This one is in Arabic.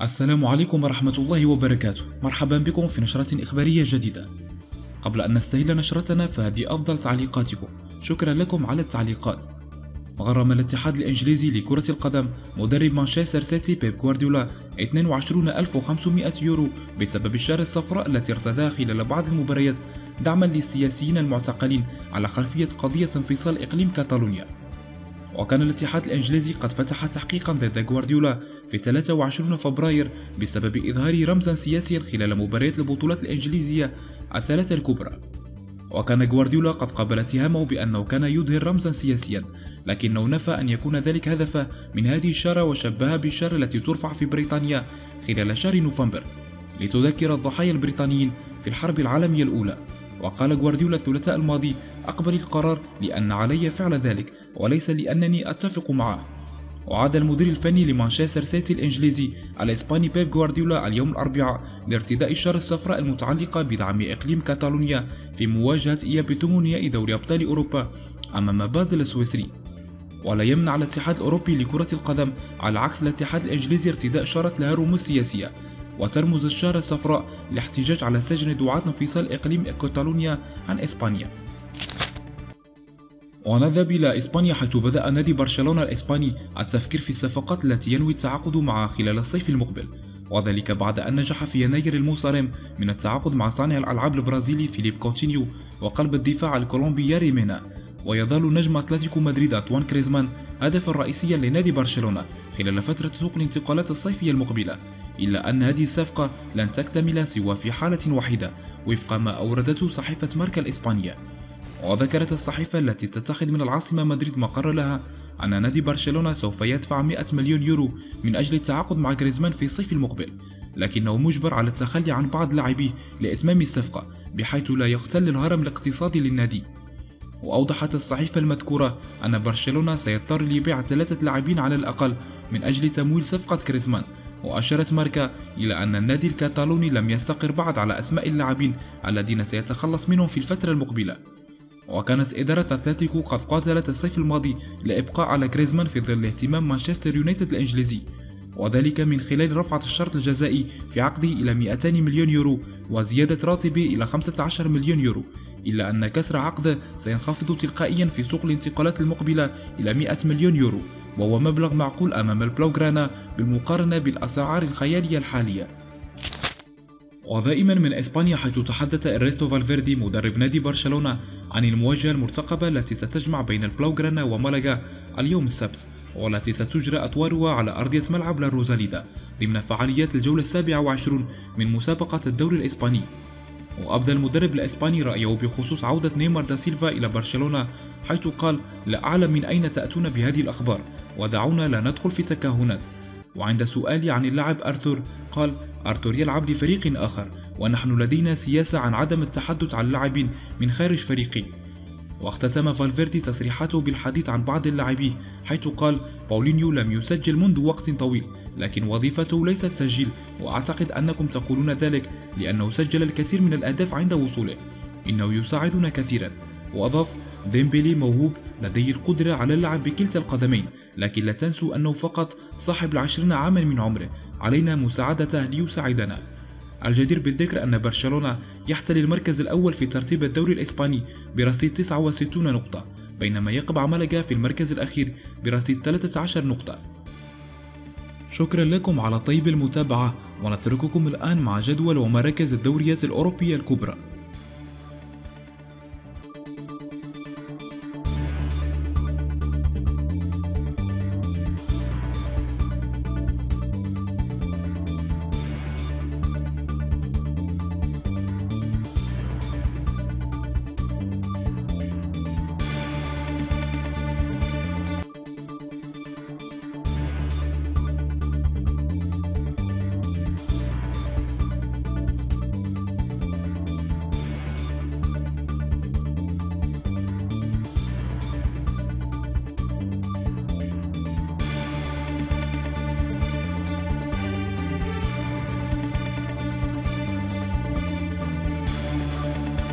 السلام عليكم ورحمة الله وبركاته. مرحبا بكم في نشرة إخبارية جديدة. قبل أن نستهل نشرتنا فهذه أفضل تعليقاتكم. شكرا لكم على التعليقات. غرم الاتحاد الإنجليزي لكرة القدم مدرب مانشستر سيتي بيب غوارديولا 22,500 يورو بسبب الشارة الصفراء التي ارتداها خلال بعض المباريات دعما للسياسيين المعتقلين على خلفية قضية انفصال إقليم كاتالونيا. وكان الاتحاد الإنجليزي قد فتح تحقيقا ضد غوارديولا في 23 فبراير بسبب إظهار رمزا سياسيا خلال مباريات البطولات الإنجليزية الثلاثة الكبرى. وكان غوارديولا قد قابل اتهامه بأنه كان يظهر رمزا سياسيا، لكنه نفى أن يكون ذلك هدفا من هذه الشارة وشبهها بالشارة التي ترفع في بريطانيا خلال شهر نوفمبر لتذكر الضحايا البريطانيين في الحرب العالمية الأولى. وقال غوارديولا الثلاثاء الماضي: أقبل القرار لأن علي فعل ذلك وليس لأنني أتفق معه. وعاد المدير الفني لمانشستر سيتي الإنجليزي الإسباني بيب غوارديولا اليوم الأربعاء لارتداء الشارة الصفراء المتعلقة بدعم إقليم كاتالونيا في مواجهة إياب ثمانية دوري أبطال أوروبا أمام بازل السويسري. ولا يمنع الاتحاد الأوروبي لكرة القدم على عكس الاتحاد الإنجليزي ارتداء شارة لها رموز سياسية، وترمز الشارة الصفراء الاحتجاج على سجن دعاة انفصال إقليم كاتالونيا عن إسبانيا. ونذهب إلى إسبانيا، حيث بدأ نادي برشلونة الإسباني التفكير في الصفقات التي ينوي التعاقد معها خلال الصيف المقبل، وذلك بعد أن نجح في يناير المنصرم من التعاقد مع صانع الألعاب البرازيلي فيليب كوتينيو وقلب الدفاع الكولومبي ياري مينا. ويظل نجم أتلتيكو مدريد أنطوان كريزمان هدفا رئيسيا لنادي برشلونة خلال فترة سوق الانتقالات الصيفية المقبلة، إلا أن هذه الصفقة لن تكتمل سوى في حالة واحدة وفق ما أوردته صحيفة ماركا الإسبانية. وذكرت الصحيفة التي تتخذ من العاصمة مدريد مقر لها أن نادي برشلونة سوف يدفع 100 مليون يورو من أجل التعاقد مع غريزمان في الصيف المقبل، لكنه مجبر على التخلي عن بعض لاعبيه لإتمام الصفقة بحيث لا يختل الهرم الاقتصادي للنادي. وأوضحت الصحيفة المذكورة أن برشلونة سيضطر لبيع 3 لاعبين على الأقل من أجل تمويل صفقة غريزمان. وأشارت ماركا إلى أن النادي الكتالوني لم يستقر بعد على أسماء اللاعبين الذين سيتخلص منهم في الفترة المقبلة. وكانت إدارة أتلتيكو قد قاتلت الصيف الماضي لإبقاء على غريزمان في ظل اهتمام مانشستر يونايتد الإنجليزي، وذلك من خلال رفعة الشرط الجزائي في عقده إلى 200 مليون يورو وزيادة راتبه إلى 15 مليون يورو، إلا أن كسر عقده سينخفض تلقائيا في سوق الانتقالات المقبلة إلى 100 مليون يورو، وهو مبلغ معقول أمام البلوغرانا بالمقارنة بالأسعار الخيالية الحالية. ودائما من إسبانيا، حيث تحدث إرنستو فالفيردي مدرب نادي برشلونة عن المواجهة المرتقبة التي ستجمع بين البلوغرانا ومالاغا اليوم السبت، والتي ستجرى أطوارها على أرضية ملعب لا روزاليدا ضمن فعاليات الجولة 27 من مسابقة الدوري الإسباني. وأبدى المدرب الإسباني رأيه بخصوص عودة نيمار دا سيلفا إلى برشلونة، حيث قال: لا أعلم من أين تأتون بهذه الأخبار، ودعونا لا ندخل في تكهنات. وعند سؤالي عن اللاعب أرثور قال: أرثور يلعب لفريق آخر، ونحن لدينا سياسة عن عدم التحدث عن اللاعبين من خارج فريقي. واختتم فالفيردي تصريحاته بالحديث عن بعض اللاعبين، حيث قال: باولينيو لم يسجل منذ وقت طويل، لكن وظيفته ليست تسجيل، وأعتقد أنكم تقولون ذلك لأنه سجل الكثير من الأهداف عند وصوله، إنه يساعدنا كثيرا. وأضاف: ديمبلي موهوب، لديه القدرة على اللعب بكلتا القدمين، لكن لا تنسوا أنه فقط صاحب 20 عاما من عمره، علينا مساعدته ليساعدنا. الجدير بالذكر أن برشلونة يحتل المركز الأول في ترتيب الدوري الإسباني برصيد 69 نقطة، بينما يقبع مالاغا في المركز الأخير برصيد 13 نقطة. شكرا لكم على طيب المتابعة، ونترككم الآن مع جدول ومراكز الدوريات الأوروبية الكبرى.